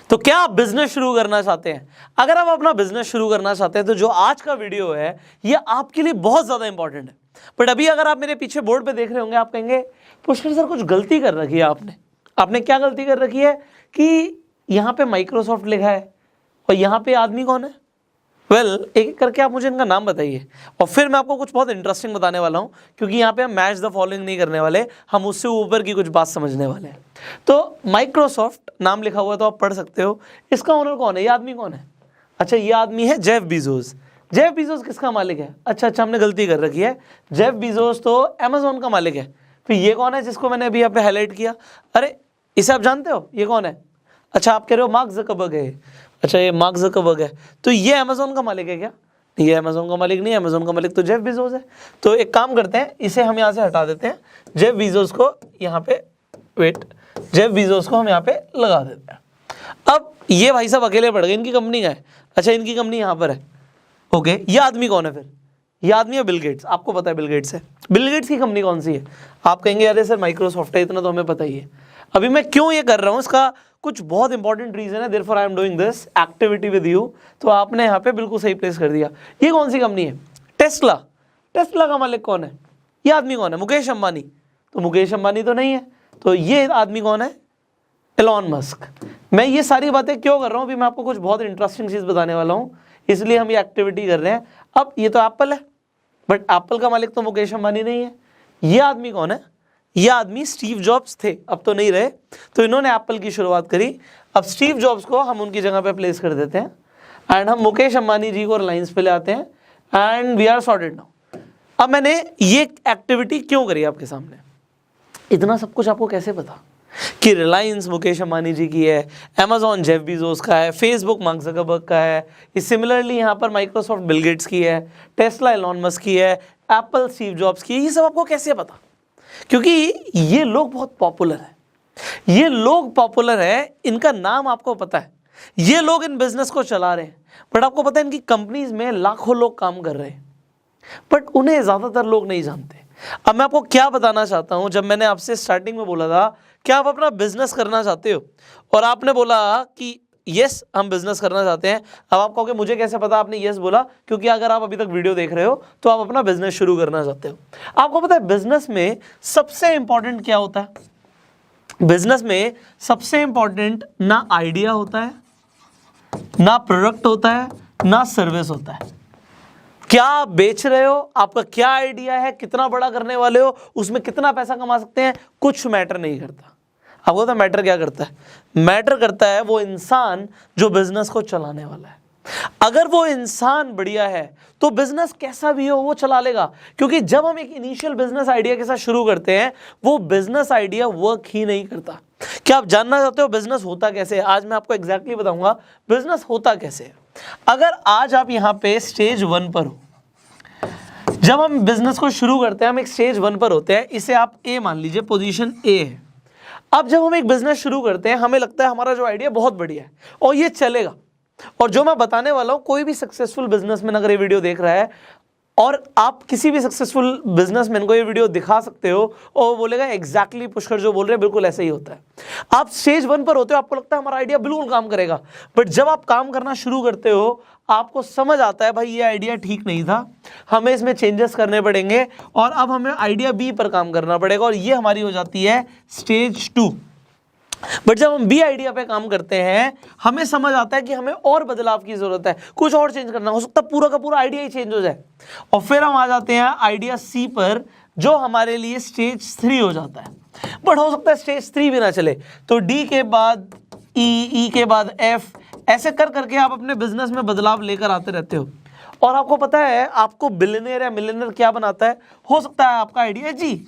तो क्या आप बिजनेस शुरू करना चाहते हैं? अगर आप अपना बिजनेस शुरू करना चाहते हैं तो जो आज का वीडियो है ये आपके लिए बहुत ज्यादा इंपॉर्टेंट है। बट अभी अगर आप मेरे पीछे बोर्ड पे देख रहे होंगे, आप कहेंगे पुष्कर सर कुछ गलती कर रखी है आपने क्या गलती कर रखी है कि यहाँ पे माइक्रोसॉफ्ट लिखा है और यहाँ पे आदमी कौन है? एक एक करके आप मुझे इनका नाम बताइए और फिर मैं आपको कुछ बहुत इंटरेस्टिंग बताने वाला हूँ, क्योंकि यहाँ पे हम मैच द फॉलोइंग नहीं करने वाले, हम उससे ऊपर की कुछ बात समझने वाले हैं। तो माइक्रोसॉफ्ट नाम लिखा हुआ है तो आप पढ़ सकते हो। इसका ओनर कौन है? ये आदमी कौन है? अच्छा, ये आदमी है जेफ बीजोस। जेफ बीजोस किसका मालिक है? अच्छा, हमने गलती कर रखी है। जेफ बीजोस तो अमेजोन का मालिक है। फिर ये कौन है जिसको मैंने अभी यहाँ पे हाईलाइट किया? अरे इसे आप जानते हो, ये कौन है? अच्छा, आप कह रहे हो मार्क ज़करबर्ग है। अच्छा, ये मार्क ज़करबर्ग है, तो ये अमेजोन का मालिक है क्या? ये अमेजोन का मालिक नहीं है, अमेजोन का मालिक तो जेफ बीजोस है। तो एक काम करते हैं, इसे हम यहाँ से हटा देते हैं, जेफ बीजोस को यहाँ पे जेफ बीजोस को हम यहाँ पे लगा देते हैं। अब ये भाई साहब अकेले पड़ गए, इनकी कंपनी का है। अच्छा, इनकी कंपनी यहाँ पर है। ओके, ये आदमी कौन है फिर? ये आदमी है बिल गेट्स। आपको पता है बिल गेट्स है। बिल गेट्स की कंपनी कौन सी है? आप कहेंगे अरे सर माइक्रोसॉफ्ट है, इतना तो हमें पता ही है। अभी मैं क्यों ये कर रहा हूँ, इसका कुछ बहुत इंपॉर्टेंट रीजन है। Therefore I am doing this activity with you. तो आपने यहाँ पे बिल्कुल सही प्लेस कर दिया। ये कौन सी कंपनी है? टेस्ला। टेस्ला का मालिक कौन है? ये आदमी कौन है? मुकेश अंबानी। तो मुकेश अंबानी तो नहीं है, तो ये आदमी कौन है? Elon Musk. मैं ये सारी बातें क्यों कर रहा हूँ? अभी मैं आपको कुछ बहुत इंटरेस्टिंग चीज़ बताने वाला हूँ, इसलिए हम ये एक्टिविटी कर रहे हैं। अब ये तो एप्पल है, बट एप्पल का मालिक तो मुकेश अंबानी नहीं है। ये आदमी कौन है? ये आदमी स्टीव जॉब्स थे, अब तो नहीं रहे, तो इन्होंने एप्पल की शुरुआत करी। अब स्टीव जॉब्स को हम उनकी जगह पे प्लेस कर देते हैं एंड हम मुकेश अंबानी जी को रिलायंस पे ले आते हैं and we are sorted now. अब मैंने ये एक्टिविटी क्यों करी आपके सामने? इतना सब कुछ आपको कैसे पता कि रिलायंस मुकेश अंबानी जी की है, अमेजॉन जेफ बीजोस का है, फेसबुक मार्क ज़करबर्ग का है, सिमिलरली यहाँ पर माइक्रोसॉफ्ट बिल गेट्स की है, टेस्ला एलॉन मस्क की है, एप्पल स्टीव जॉब्स की है, ये सब आपको कैसे पता? क्योंकि ये लोग बहुत पॉपुलर हैं, ये लोग पॉपुलर है, इनका नाम आपको पता है, ये लोग इन बिजनेस को चला रहे हैं, बट आपको पता है इनकी कंपनीज में लाखों लोग काम कर रहे हैं, बट उन्हें ज़्यादातर लोग नहीं जानते। अब मैं आपको क्या बताना चाहता हूं, जब मैंने आपसे स्टार्टिंग में बोला था कि आप अपना बिजनेस करना चाहते हो और आपने बोला कि यस हम बिजनेस करना चाहते हैं। अब आप कहोगे मुझे कैसे पता आपने यस बोला? क्योंकि अगर आप अभी तक वीडियो देख रहे हो तो आप अपना बिजनेस शुरू करना चाहते हो। आपको पता है बिजनेस में सबसे इंपॉर्टेंट क्या होता है? बिजनेस में सबसे इंपॉर्टेंट ना आइडिया होता है, ना प्रोडक्ट होता है, ना सर्विस होता है। क्या आप बेच रहे हो, आपका क्या आइडिया है, कितना बड़ा करने वाले हो, उसमें कितना पैसा कमा सकते हैं, कुछ मैटर नहीं करता। आपको तो मैटर क्या करता है? मैटर करता है वो इंसान जो बिजनेस को चलाने वाला है। अगर वो इंसान बढ़िया है तो बिजनेस कैसा भी हो वो चला लेगा, क्योंकि जब हम एक इनिशियल बिजनेस आइडिया के साथ शुरू करते हैं वो बिजनेस आइडिया वर्क ही नहीं करता। क्या आप जानना चाहते हो बिजनेस होता कैसे है? आज मैं आपको एग्जैक्टली बताऊंगा बिजनेस होता कैसे है। अगर आज आप यहाँ पे स्टेज 1 पर हो, जब हम बिजनेस को शुरू करते हैं हम एक स्टेज 1 पर होते हैं, इसे आप ए मान लीजिए, पोजीशन ए है। अब जब हम एक बिजनेस शुरू करते हैं हमें लगता है हमारा जो आइडिया बहुत बढ़िया है और ये चलेगा, और जो मैं बताने वाला हूं कोई भी सक्सेसफुल बिजनेसमैन अगर ये वीडियो देख रहा है और आप किसी भी सक्सेसफुल बिजनेसमैन को ये वीडियो दिखा सकते हो और वो बोलेगा एग्जैक्टली पुष्कर जो बोल रहे हैं बिल्कुल ऐसा ही होता है। आप स्टेज 1 पर होते हो, आपको लगता है हमारा आइडिया बिल्कुल काम करेगा, बट जब आप काम करना शुरू करते हो आपको समझ आता है भाई ये आइडिया ठीक नहीं था, हमें इसमें चेंजेस करने पड़ेंगे और अब हमें आइडिया बी पर काम करना पड़ेगा, और ये हमारी हो जाती है स्टेज 2। बट जब हम बी आइडिया पे काम करते हैं हमें समझ आता है कि हमें और बदलाव की जरूरत है, कुछ और चेंज करना, हो सकता है पूरा का पूरा आइडिया ही चेंज हो जाए, और फिर हम आ जाते हैं आइडिया सी पर जो हमारे लिए स्टेज 3 हो जाता है। बट हो सकता है स्टेज 3 भी ना चले, तो डी के बाद ई के बाद एफ, ऐसे कर करके आप अपने बिजनेस में बदलाव लेकर आते रहते हो। और आपको पता है आपको बिलियनियर या मिलियनियर क्या बनाता है? हो सकता है आपका आइडिया जी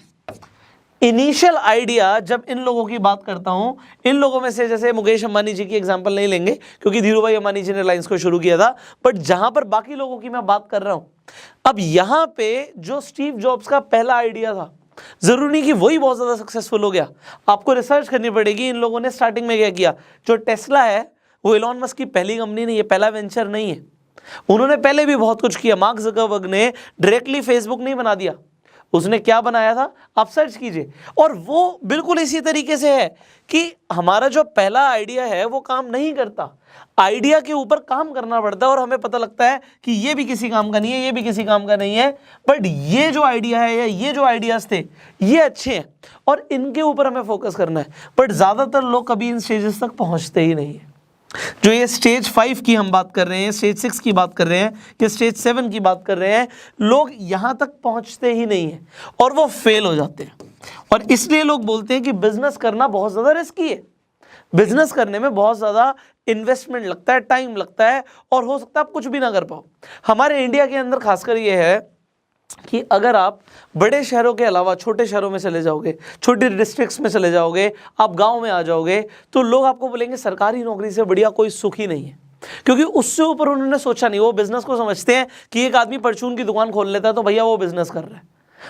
इनिशियल आइडिया। जब इन लोगों की बात करता हूं, इन लोगों में से जैसे मुकेश अंबानी जी की एग्जांपल नहीं लेंगे क्योंकि धीरूभाई अंबानी जी ने रिलायंस को शुरू किया था, बट जहां पर बाकी लोगों की मैं बात कर रहा हूं, अब यहां पे जो स्टीव जॉब्स का पहला आइडिया था, जरूरी नहीं कि वही बहुत ज्यादा सक्सेसफुल हो गया, आपको रिसर्च करनी पड़ेगी इन लोगों ने स्टार्टिंग में क्या किया। जो टेस्ला है वो एलॉन मस्क की पहली कंपनी नहीं है, पहला वेंचर नहीं है, उन्होंने पहले भी बहुत कुछ किया। मार्क ज़करबर्ग ने डायरेक्टली फेसबुक नहीं बना दिया, उसने क्या बनाया था, आप सर्च कीजिए। और वो बिल्कुल इसी तरीके से है कि हमारा जो पहला आइडिया है वो काम नहीं करता, आइडिया के ऊपर काम करना पड़ता है और हमें पता लगता है कि ये भी किसी काम का नहीं है, ये भी किसी काम का नहीं है, बट ये जो आइडिया है या ये जो आइडियाज थे ये अच्छे हैं और इनके ऊपर हमें फोकस करना है। बट ज़्यादातर लोग कभी इन स्टेजेस तक पहुंचते ही नहीं है। जो ये स्टेज 5 की हम बात कर रहे हैं, स्टेज 6 की बात कर रहे हैं, कि स्टेज 7 की बात कर रहे हैं, लोग यहाँ तक पहुँचते ही नहीं है और वो फेल हो जाते हैं। और इसलिए लोग बोलते हैं कि बिजनेस करना बहुत ज़्यादा रिस्की है, बिजनेस करने में बहुत ज़्यादा इन्वेस्टमेंट लगता है, टाइम लगता है और हो सकता है आप कुछ भी ना कर पाओ। हमारे इंडिया के अंदर खासकर ये है कि अगर आप बड़े शहरों के अलावा छोटे शहरों में चले जाओगे, छोटी डिस्ट्रिक्ट्स में चले जाओगे, आप गांव में आ जाओगे, तो लोग आपको बोलेंगे सरकारी नौकरी से बढ़िया कोई सुख ही नहीं है, क्योंकि उससे ऊपर उन्होंने सोचा नहीं। वो बिजनेस को समझते हैं कि एक आदमी परचून की दुकान खोल लेता है तो भैया वो बिजनेस कर रहा है,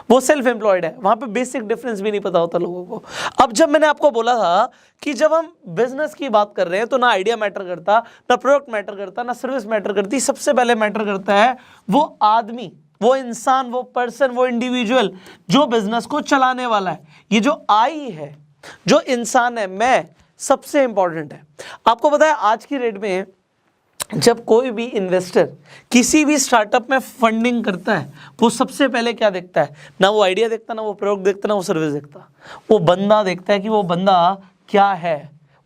वो सेल्फ एम्प्लॉयड है। वहां पे बेसिक डिफरेंस भी नहीं पता होता लोगों को। अब जब मैंने आपको बोला था कि जब हम बिजनेस की बात कर रहे हैं तो ना आइडिया मैटर करता, ना प्रोडक्ट मैटर करता, ना सर्विस मैटर करती, सबसे पहले मैटर करता है वो आदमी, वो इंसान, वो पर्सन, वो इंडिविजुअल जो बिजनेस को चलाने वाला है। ये जो आई है, जो इंसान है, मैं, सबसे इंपॉर्टेंट है। आपको पता है आज की डेट में जब कोई भी इन्वेस्टर किसी भी स्टार्टअप में फंडिंग करता है, वो सबसे पहले क्या देखता है? ना वो आइडिया देखता, ना वो प्रोडक्ट देखता, ना वो सर्विस देखता, वो बंदा देखता है कि वो बंदा क्या है,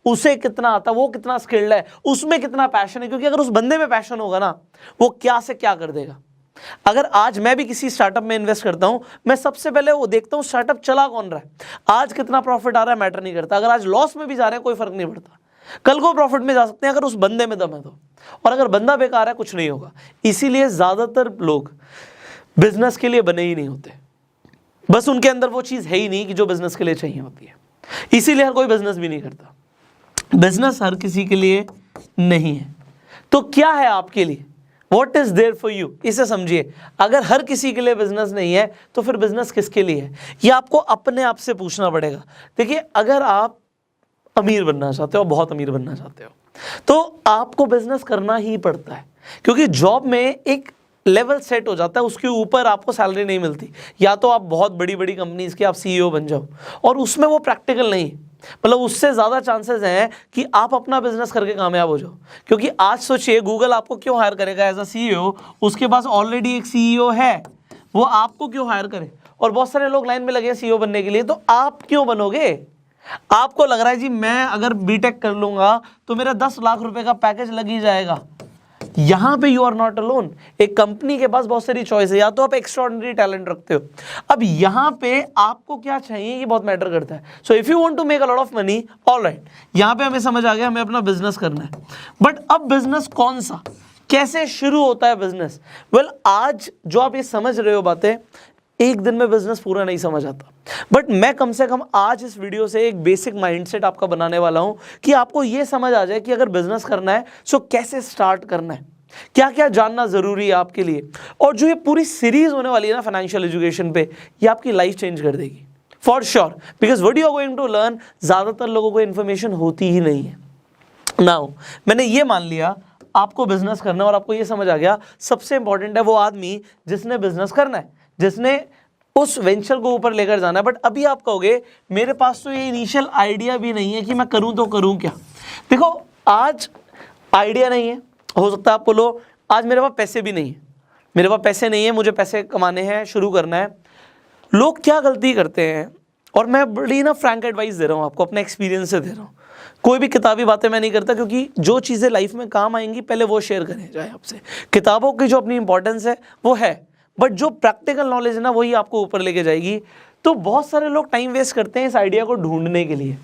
उसे कितना आता, वो कितना स्किल्ड है, उसमें कितना पैशन है। क्योंकि अगर उस बंदे में पैशन होगा ना, वो क्या से क्या कर देगा। अगर आज मैं भी किसी स्टार्टअप में इन्वेस्ट करता हूं, मैं सबसे पहले वो देखता हूं स्टार्टअप चला कौन रहा है, आज कितना प्रॉफिट आ रहा है मैटर नहीं करता। अगर आज लॉस में भी जा रहे हैं कोई फर्क नहीं पड़ता, कल को प्रॉफिट में जा सकते हैं अगर उस बंदे में दम है तो। और अगर बंदा बेकार है कुछ नहीं होगा। इसीलिए ज्यादातर लोग बिजनेस के लिए बने ही नहीं होते, बस उनके अंदर वो चीज है ही नहीं कि जो बिजनेस के लिए चाहिए होती है। इसीलिए हर कोई बिजनेस भी नहीं करता। बिजनेस हर किसी के लिए नहीं है। तो क्या है आपके लिए? What is there for you? इसे समझिए। अगर हर किसी के लिए बिजनेस नहीं है तो फिर बिजनेस किसके लिए है, ये आपको अपने आप से पूछना पड़ेगा। देखिए, अगर आप अमीर बनना चाहते हो, बहुत अमीर बनना चाहते हो, तो आपको बिजनेस करना ही पड़ता है, क्योंकि जॉब में एक लेवल सेट हो जाता है, उसके ऊपर आपको सैलरी नहीं मिलती। या तो आप बहुत बड़ी बड़ी कंपनीज के आप CEO बन जाओ, और उसमें वो प्रैक्टिकल नहीं, मतलब उससे ज़्यादा चांसेस हैं कि आप अपना बिजनेस करके कामयाब हो जाओ। क्योंकि आज सोचिए, गूगल आपको क्यों हायर करेगा एज अ CEO? उसके पास ऑलरेडी एक CEO है, वो आपको क्यों हायर करे? और बहुत सारे लोग लाइन में लगे CEO बनने के लिए, तो आप क्यों बनोगे? आपको लग रहा है जी मैं अगर बीटेक कर लूंगा तो मेरा 10 लाख रुपए का पैकेज लग ही जाएगा। यहां पे यू आर नॉट अलोन। एक कंपनी के पास बहुत सारी चॉइस है, या तो आप एक्स्ट्राऑर्डिनरी टैलेंट रखते हो। अब यहां पे आपको क्या चाहिए ये बहुत मैटर करता है। So if you want to make a lot of money, all right, यहां पे हमें समझ आ गया हमें अपना बिजनेस करना है। बट अब बिजनेस कौन सा, कैसे शुरू होता है बिजनेस? वेल, आज जो आप ये समझ रहे हो बातें, एक दिन में बिजनेस पूरा नहीं समझ आता, बट मैं कम से कम आज इस वीडियो से एक बेसिक माइंडसेट आपका बनाने वाला हूं कि आपको यह समझ आ जाए कि अगर बिजनेस करना है सो कैसे स्टार्ट करना है, क्या क्या जानना जरूरी है आपके लिए। और जो ये पूरी सीरीज होने वाली है ना फाइनेंशियल एजुकेशन पे, ये आपकी लाइफ चेंज कर देगी for sure, because what you are going to learn, ज्यादातर लोगों को इन्फॉर्मेशन होती ही नहीं है। नाउ मैंने ये मान लिया आपको बिजनेस करना, और आपको ये समझ आ गया सबसे इंपॉर्टेंट है वो आदमी जिसने बिजनेस करना है, जिसने उस वेंचर को ऊपर लेकर जाना है। बट अभी आप कहोगे मेरे पास तो ये इनिशियल आइडिया भी नहीं है कि मैं करूं तो करूं क्या। देखो, आज आइडिया नहीं है, हो सकता है आप बोलो आज मेरे पास पैसे भी नहीं है, मेरे पास पैसे नहीं है, मुझे पैसे कमाने हैं, शुरू करना है। लोग क्या गलती करते हैं, और मैं बड़ी ना फ्रैंक एडवाइस दे रहा हूँ आपको, अपने एक्सपीरियंस से दे रहा हूँ, कोई भी किताबी बातें मैं नहीं करता, क्योंकि जो चीज़ें लाइफ में काम आएंगी पहले वो शेयर करें जाए आपसे। किताबों की जो अपनी इंपॉर्टेंस है वो है, बट जो प्रैक्टिकल नॉलेज है ना वही आपको ऊपर लेके जाएगी। तो बहुत सारे लोग टाइम वेस्ट करते हैं इस आइडिया को ढूंढने के लिए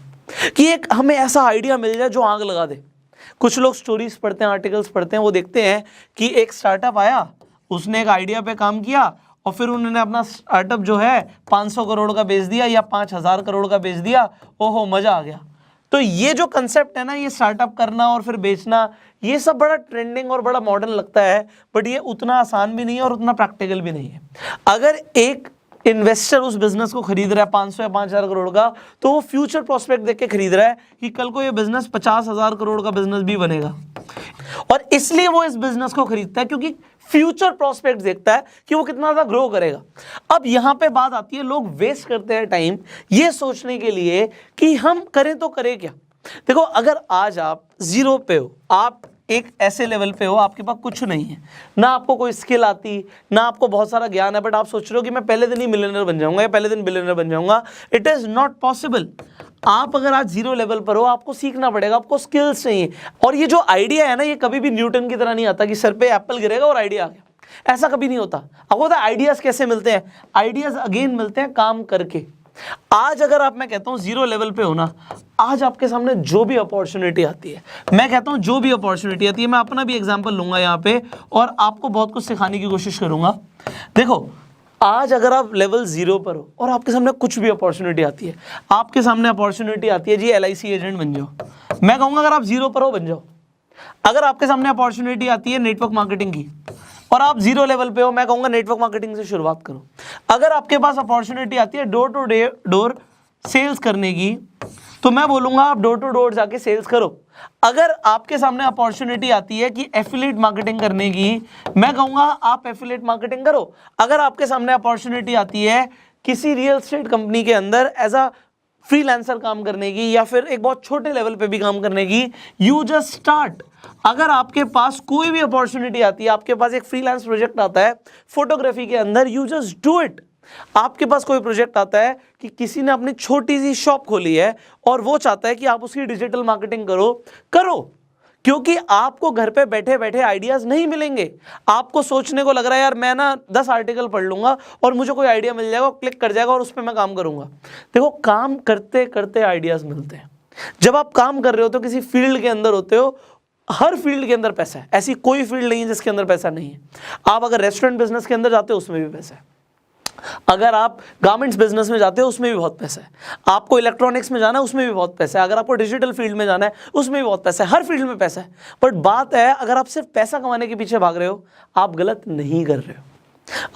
कि एक हमें ऐसा आइडिया मिल जाए जो आग लगा दे। कुछ लोग स्टोरीज पढ़ते हैं, आर्टिकल्स पढ़ते हैं, वो देखते हैं कि एक स्टार्टअप आया, उसने एक आइडिया पे काम किया और फिर उन्होंने अपना स्टार्टअप जो है 500 करोड़ का बेच दिया या 5000 करोड़ का बेच दिया, ओहो मजा आ गया। तो ये जो कंसेप्ट है ना, ये स्टार्टअप करना और फिर बेचना, ये सब बड़ा ट्रेंडिंग और बड़ा मॉडर्न लगता है, बट ये उतना आसान भी नहीं है और उतना प्रैक्टिकल भी नहीं है। अगर एक इन्वेस्टर उस बिजनेस को खरीद रहा है 500 या 5,000 करोड़ का, तो वो फ्यूचर प्रोस्पेक्ट देख के खरीद रहा है कि कल को ये बिजनेस 50,000 करोड़ का बिजनेस भी बनेगा, और इसलिए वो इस बिजनेस को खरीदता है क्योंकि फ्यूचर प्रोस्पेक्ट देखता है कि वो कितना ज्यादा ग्रो करेगा। अब यहां पे बात आती है, लोग वेस्ट करते हैं टाइम ये सोचने के लिए कि हम करें तो करें क्या। देखो, अगर आज आप जीरो पे हो, आप एक ऐसे लेवल पे हो, आपके पास कुछ नहीं है, ना आपको कोई स्किल आती, ना आपको बहुत सारा ज्ञान है, बट आप सोच रहे हो कि मैं पहले दिन ही मिलियनर बन जाऊंगा या पहले दिन बिलियनर बन जाऊंगा, इट इज नॉट पॉसिबल। आप अगर आज जीरो लेवल पर हो, आपको सीखना पड़ेगा, आपको स्किल्स चाहिए। और ये जो आइडिया है ना, ये कभी भी न्यूटन की तरह नहीं आता कि सर पे एप्पल गिरेगा और आइडिया आ गया, ऐसा कभी नहीं होता। आपको पता है आइडियाज कैसे मिलते हैं? आइडियाज अगेन मिलते हैं काम करके। आज अगर आप, मैं कहता हूं जीरो लेवल पे हो ना, आज आपके सामने जो भी अपॉर्चुनिटी आती है, मैं कहता हूं जो भी अपॉर्चुनिटी आती है, मैं अपना भी एग्जांपल लूंगा यहां पे और आपको बहुत कुछ सिखाने की कोशिश करूंगा। देखो, आज अगर आप लेवल जीरो पर हो और आपके सामने कुछ भी अपॉर्चुनिटी आती है, आपके सामने अपॉर्चुनिटी आती है जी LIC एजेंट बन जाओ, मैं कहूंगा अगर आप जीरो पर हो बन जाओ। अगर आपके सामने अपॉर्चुनिटी आती है नेटवर्क मार्केटिंग की और आप जीरो लेवल पे हो, मैं कहूंगा नेटवर्क मार्केटिंग से शुरुआत करो। अगर आपके पास अपॉर्चुनिटी आती है डोर टू डोर सेल्स करने की, तो मैं बोलूंगा आप डोर टू डोर जाके सेल्स करो। अगर आपके सामने अपॉर्चुनिटी आती है कि एफिलिएट मार्केटिंग करने की, मैं कहूंगा आप एफिलिएट मार्केटिंग करो। अगर आपके सामने अपॉर्चुनिटी आती है किसी रियल एस्टेट कंपनी के अंदर एज अ फ्रीलांसर काम करने की या फिर एक बहुत छोटे लेवल पे भी काम करने की, यू जस्ट स्टार्ट। अगर आपके पास कोई भी अपॉर्चुनिटी आती है, आपके पास एक फ्रीलांस प्रोजेक्ट आता है फोटोग्राफी के अंदर, यू जस्ट डू इट। आपके पास कोई प्रोजेक्ट आता है कि किसी ने अपनी छोटी सी शॉप खोली है और वो चाहता है कि आप उसकी डिजिटल मार्केटिंग करो, क्योंकि आपको घर पे बैठे बैठे आइडियाज नहीं मिलेंगे। आपको सोचने को लग रहा है यार मैं ना 10 आर्टिकल पढ़ लूंगा और मुझे कोई आइडिया मिल जाएगा, क्लिक कर जाएगा और उस पर मैं काम करूंगा। देखो, काम करते करते आइडियाज मिलते हैं। जब आप काम कर रहे होते हो, किसी फील्ड के अंदर होते हो, हर फील्ड के अंदर पैसा है, ऐसी कोई फील्ड नहीं है जिसके अंदर पैसा नहीं है। आप अगर रेस्टोरेंट बिजनेस के अंदर जाते हो उसमें भी पैसा है, अगर आप गारमेंट्स बिजनेस में जाते हो उसमें भी बहुत पैसा है, आपको इलेक्ट्रॉनिक्स में जाना है उसमें भी बहुत पैसा है, अगर आपको डिजिटल फील्ड में जाना है उसमें भी बहुत पैसा है, हर फील्ड में पैसा है। बट बात है, अगर आप सिर्फ पैसा कमाने के पीछे भाग रहे हो, आप गलत नहीं कर रहे हो।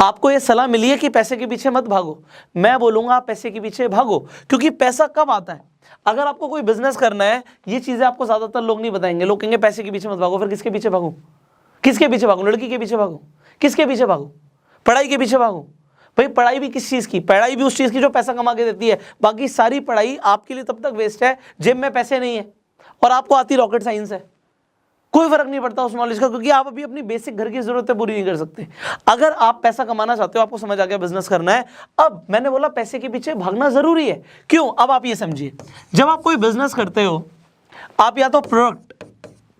आपको ये सलाह मिली है कि पैसे के पीछे मत भागो, मैं बोलूंगा आप पैसे के पीछे भागो, क्योंकि पैसा कब आता है? अगर आपको कोई बिजनेस करना है, ये चीजें आपको ज्यादातर लोग नहीं बताएंगे। लोग कहेंगे पैसे के पीछे मत भागो, फिर किसके पीछे भागो? किसके पीछे भागो? लड़की के पीछे भागो? किसके पीछे भागो? पढ़ाई के पीछे भागो? भाई पढ़ाई भी किस चीज की? पढ़ाई भी उस चीज की जो पैसा कमा के देती है। बाकी सारी पढ़ाई आपके लिए तब तक वेस्ट है जेब में पैसे नहीं है और आपको आती रॉकेट साइंस है, कोई फर्क नहीं पड़ता उस नॉलेज का, क्योंकि आप अभी अपनी बेसिक घर की जरूरतें पूरी नहीं कर सकते। अगर आप पैसा कमाना चाहते हो, आपको समझ आ गया बिजनेस करना है, अब मैंने बोला पैसे के पीछे भागना जरूरी है। क्यों? अब आप ये समझिए, जब आप कोई बिजनेस करते हो, आप या तो प्रोडक्ट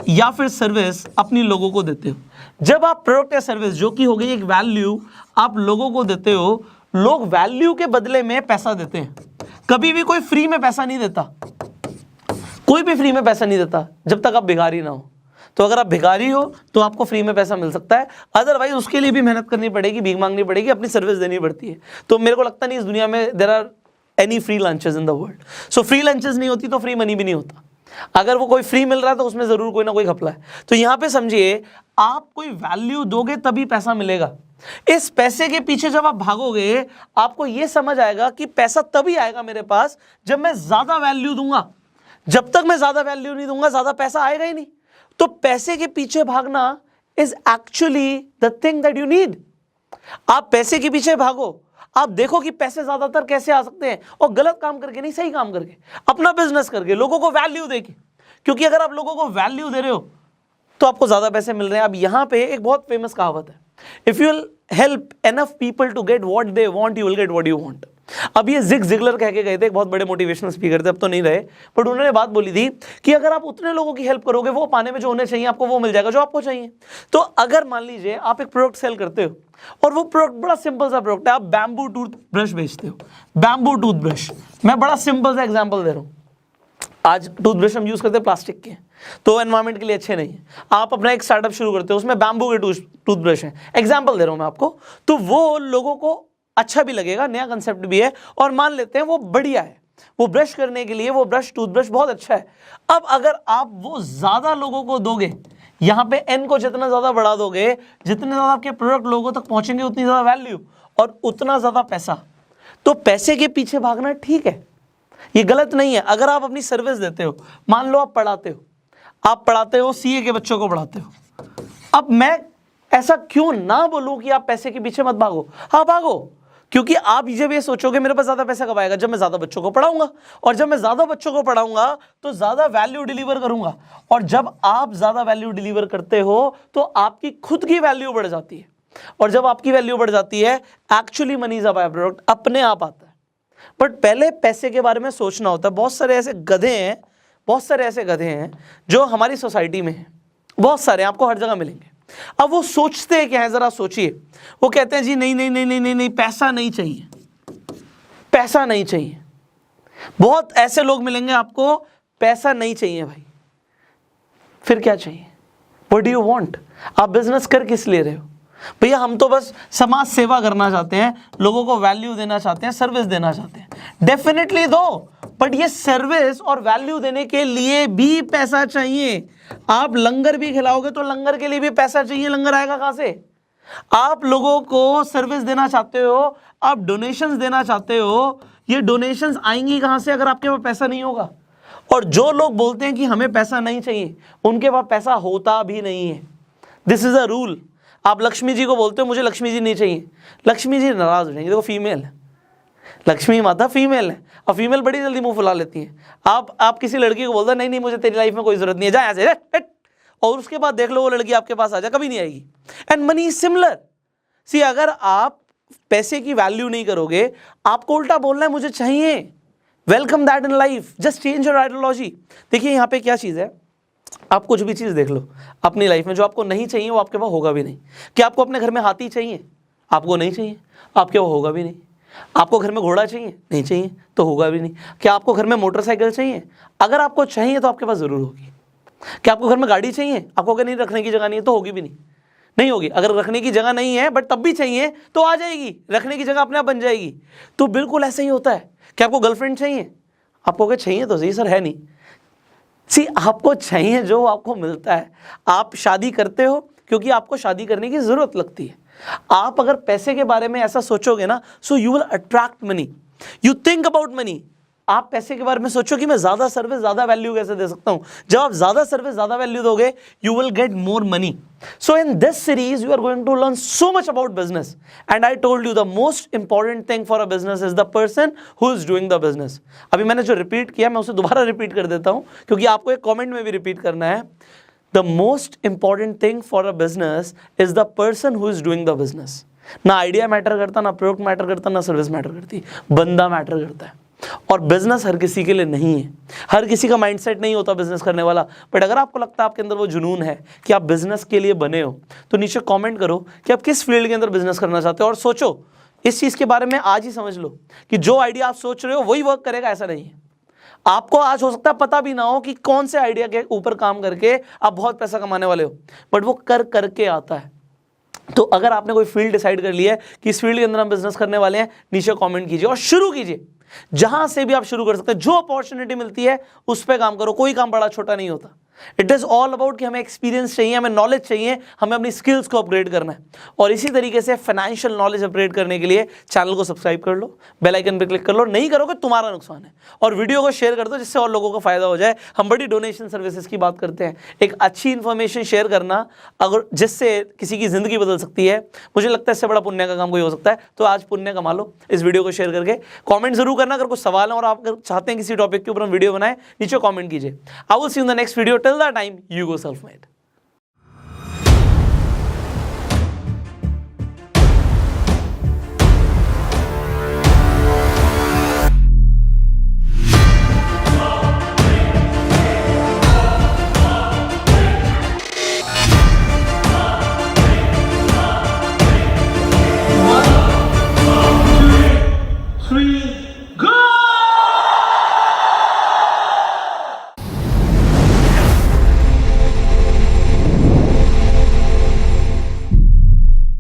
या फिर सर्विस अपनी लोगों को देते हो। जब आप प्रोडक्ट या सर्विस, जो कि हो गई एक वैल्यू, आप लोगों को देते हो, लोग वैल्यू के बदले में पैसा देते हैं। कभी भी कोई फ्री में पैसा नहीं देता, कोई भी फ्री में पैसा नहीं देता जब तक आप भिखारी ना हो। तो अगर आप भिखारी हो तो आपको फ्री में पैसा मिल सकता है, अदरवाइज उसके लिए भी मेहनत करनी पड़ेगी, भीख मांगनी पड़ेगी, अपनी सर्विस देनी पड़ती है। तो मेरे को लगता नहीं इस दुनिया में there are any free lunches in the world. So free lunches नहीं होती तो फ्री मनी भी नहीं होता। अगर वो कोई फ्री मिल रहा है तो उसमें जरूर कोई ना कोई घपला है। तो यहां पे समझिए, आप कोई वैल्यू दोगे तभी पैसा मिलेगा। इस पैसे के पीछे जब आप भागोगे, आपको यह समझ आएगा कि पैसा तभी आएगा मेरे पास जब मैं ज्यादा वैल्यू दूंगा। जब तक मैं ज्यादा वैल्यू नहीं दूंगा, ज्यादा पैसा आएगा ही नहीं। तो पैसे के पीछे भागना is actually the thing that you need. आप पैसे के पीछे भागो, आप देखो कि पैसे ज्यादातर कैसे आ सकते हैं, और गलत काम करके नहीं, सही काम करके, अपना बिजनेस करके, लोगों को वैल्यू देके। क्योंकि अगर आप लोगों को वैल्यू दे रहे हो तो आपको ज्यादा पैसे मिल रहे हैं। अब यहां पे एक बहुत फेमस कहावत है, if you will help enough people to get what they want, you will get what you want. अब ये जिग जिगलर कह के गए थे, एक बहुत बड़े मोटिवेशनल स्पीकर थे, अब तो नहीं रहे, बट उन्होंने बात बोली थी कि अगर आप उतने लोगों की हेल्प करोगे, वो पाने में जो होने चाहिए आपको वो मिल जाएगा जो आपको चाहिए। तो अगर मान लीजिए आप एक प्रोडक्ट सेल करते हो और वो प्रोडक्ट बड़ा सिंपल सा प्रोडक्ट है, आप बैम्बू टूथ ब्रश बेचते हो, बैम्बू टूथ ब्रश, मैं बड़ा सिंपल सा एग्जाम्पल दे रहा हूँ। आज टूथब्रश हम यूज करते हैं प्लास्टिक के, तो एनवायरमेंट के लिए अच्छे नहीं है। आप अपना एक स्टार्टअप शुरू करते हो, उसमें बैम्बू के टूथब्रश है, एग्जाम्पल दे रहा हूं मैं आपको, तो वो लोगों को अच्छा भी लगेगा, नया कंसेप्ट भी है, और मान लेते हैं वो बढ़िया है, वो ब्रश करने के लिए वो ब्रश टूथब्रश बहुत अच्छा है। अब अगर आप वो ज्यादा लोगों को दोगे, यहां पे एन को जितना ज्यादा बढ़ा दोगे, जितने ज्यादा आपके प्रोडक्ट लोगों तक पहुंचेंगे उतनी ज्यादा वैल्यू और उतना ज्यादा पैसा। तो पैसे के पीछे भागना ठीक है, ये गलत नहीं है। अगर आप अपनी सर्विस देते हो, मान लो आप पढ़ाते हो सीए के बच्चों को पढ़ाते हो, अब मैं ऐसा क्यों ना बोलूं कि आप पैसे के पीछे मत भागो, हाँ भागो, क्योंकि आप जब ये सोचोगे मेरे पास ज्यादा पैसा कब आएगा, जब मैं ज्यादा बच्चों को पढ़ाऊंगा, और जब मैं ज्यादा बच्चों को पढ़ाऊंगा तो ज्यादा वैल्यू डिलीवर करूंगा, और जब आप ज्यादा वैल्यू डिलीवर करते हो तो आपकी खुद की वैल्यू बढ़ जाती है, और जब आपकी वैल्यू बढ़ जाती है actually money is a by product, अपने आप आता है। बट पहले पैसे के बारे में सोचना होता है। बहुत सारे ऐसे गधे हैं जो हमारी सोसाइटी में हैं, बहुत सारे आपको हर जगह मिलेंगे। अब वो सोचते हैं क्या है, जरा सोचिए, वो कहते हैं जी नहीं नहीं नहीं नहीं नहीं नहीं पैसा नहीं चाहिए, पैसा नहीं चाहिए। बहुत ऐसे लोग मिलेंगे आपको, पैसा नहीं चाहिए भाई, फिर क्या चाहिए? What do you want? आप बिजनेस कर किस लिए रहे हो? भैया हम तो बस समाज सेवा करना चाहते हैं, लोगों को वैल्यू देना चाहते हैं, सर्विस देना चाहते हैं। डेफिनेटली दो, बट ये सर्विस और वैल्यू देने के लिए भी पैसा चाहिए। आप लंगर भी खिलाओगे तो लंगर के लिए भी पैसा चाहिए, लंगर आएगा कहां से? आप लोगों को सर्विस देना चाहते हो, आप डोनेशंस देना चाहते हो, ये डोनेशंस आएंगी कहां से अगर आपके पास पैसा नहीं होगा? और जो लोग बोलते हैं कि हमें पैसा नहीं चाहिए, उनके पास पैसा होता भी नहीं है। This is a rule. आप लक्ष्मी जी को बोलते हो मुझे लक्ष्मी जी नहीं चाहिए, लक्ष्मी जी नाराज हो जाएंगे, देखो फीमेल है, लक्ष्मी माता फीमेल है, और फीमेल बड़ी जल्दी मुंह फुला लेती है। आप किसी लड़की को बोलते हैं नहीं नहीं मुझे तेरी लाइफ में कोई जरूरत नहीं है, जा यहाँ से, और उसके बाद देख लो वो लड़की आपके पास आ जाए, कभी नहीं आएगी। And money is similar. See अगर आप पैसे की वैल्यू नहीं करोगे, आपको उल्टा बोलना है मुझे चाहिए, welcome that in life, just change your ideology. देखिए यहाँ पे क्या चीज़ है, आप कुछ भी चीज़ देख लो अपनी लाइफ में, जो आपको नहीं चाहिए वो आपके पास होगा भी नहीं। क्या आपको अपने घर में हाथी चाहिए? आपको नहीं चाहिए, आपके पास होगा भी नहीं। आपको घर में घोड़ा चाहिए? नहीं चाहिए, तो होगा भी नहीं। क्या आपको घर में मोटरसाइकिल चाहिए? अगर आपको चाहिए तो आपके पास ज़रूर होगी। क्या आपको घर में गाड़ी चाहिए? आपको अगर नहीं रखने की जगह नहीं है तो होगी भी नहीं, नहीं होगी। अगर रखने की जगह नहीं है बट तब भी चाहिए तो आ जाएगी, रखने की जगह अपने आप बन जाएगी। तो बिल्कुल ऐसा ही होता है। क्या आपको गर्लफ्रेंड चाहिए? आपको अगर चाहिए तो सही, सर है नहीं। सी आपको चाहिए जो आपको मिलता है। आप शादी करते हो क्योंकि आपको शादी करने की जरूरत लगती है। आप अगर पैसे के बारे में ऐसा सोचोगे ना, so you will attract money, you think about money. आप पैसे के बारे में सोचो कि मैं ज्यादा सर्विस ज्यादा वैल्यू कैसे दे सकता हूं। जब आप ज्यादा सर्विस ज्यादा वैल्यू दोगे, you will get more money. So in this series you are going to learn so much about business, and I told you the most important thing for a business is the person who is doing the business. अभी मैंने जो repeat किया मैं उसे दोबारा repeat कर देता हूं, क्योंकि आपको एक कॉमेंट में भी रिपीट करना है। The most important thing for a business is the person who is doing the business. ना आइडिया मैटर करता, ना प्रोडक्ट मैटर करता, ना सर्विस मैटर करती, बंदा मैटर करता है। और बिजनेस हर किसी के लिए नहीं है, हर किसी का माइंडसेट नहीं होता बिजनेस करने वाला। बट अगर आपको लगता है आपके अंदर वो जुनून है कि आप बिजनेस के लिए बने हो, तो नीचे कमेंट करो कि आप किस फील्ड के अंदर बिजनेस करना चाहते हो। और सोचो इस चीज़ के बारे में, आज ही समझ लो कि जो आइडिया आप सोच रहे हो वही वर्क करेगा, ऐसा नहीं है। आपको आज हो सकता है पता भी ना हो कि कौन से आइडिया के ऊपर काम करके आप बहुत पैसा कमाने वाले हो, बट वो कर करके आता है। तो अगर आपने कोई फील्ड डिसाइड कर लिया है कि इस फील्ड के अंदर हम बिजनेस करने वाले हैं, नीचे कमेंट कीजिए और शुरू कीजिए। जहां से भी आप शुरू कर सकते हैं, जो अपॉर्चुनिटी मिलती है उस पर काम करो। कोई काम बड़ा छोटा नहीं होता। इट इज ऑल अबाउट कि हमें एक्सपीरियंस चाहिए, हमें नॉलेज चाहिए, हमें अपनी स्किल्स को अपग्रेड करना है। और इसी तरीके से फाइनेंशियल नॉलेज अपग्रेड करने के लिए चैनल को सब्सक्राइब कर लो, बेल आइकन पे क्लिक कर लो। नहीं करोगे तुम्हारा नुकसान है। और वीडियो को शेयर कर दो जिससे और लोगों को फायदा हो जाए। हम बड़ी डोनेशन सर्विसेज की बात करते हैं, एक अच्छी इन्फॉर्मेशन शेयर करना अगर जिससे किसी की जिंदगी बदल सकती है, मुझे लगता है इससे बड़ा पुण्य का काम कोई हो सकता है। तो आज पुण्य कमा लो इस वीडियो को शेयर करके। कमेंट जरूर करना अगर कुछ सवाल है और आप अगर चाहते हैं किसी टॉपिक के ऊपर हम वीडियो बनाए, नीचे कमेंट कीजिए। I will see you in the next video. Till that time, you go self-made.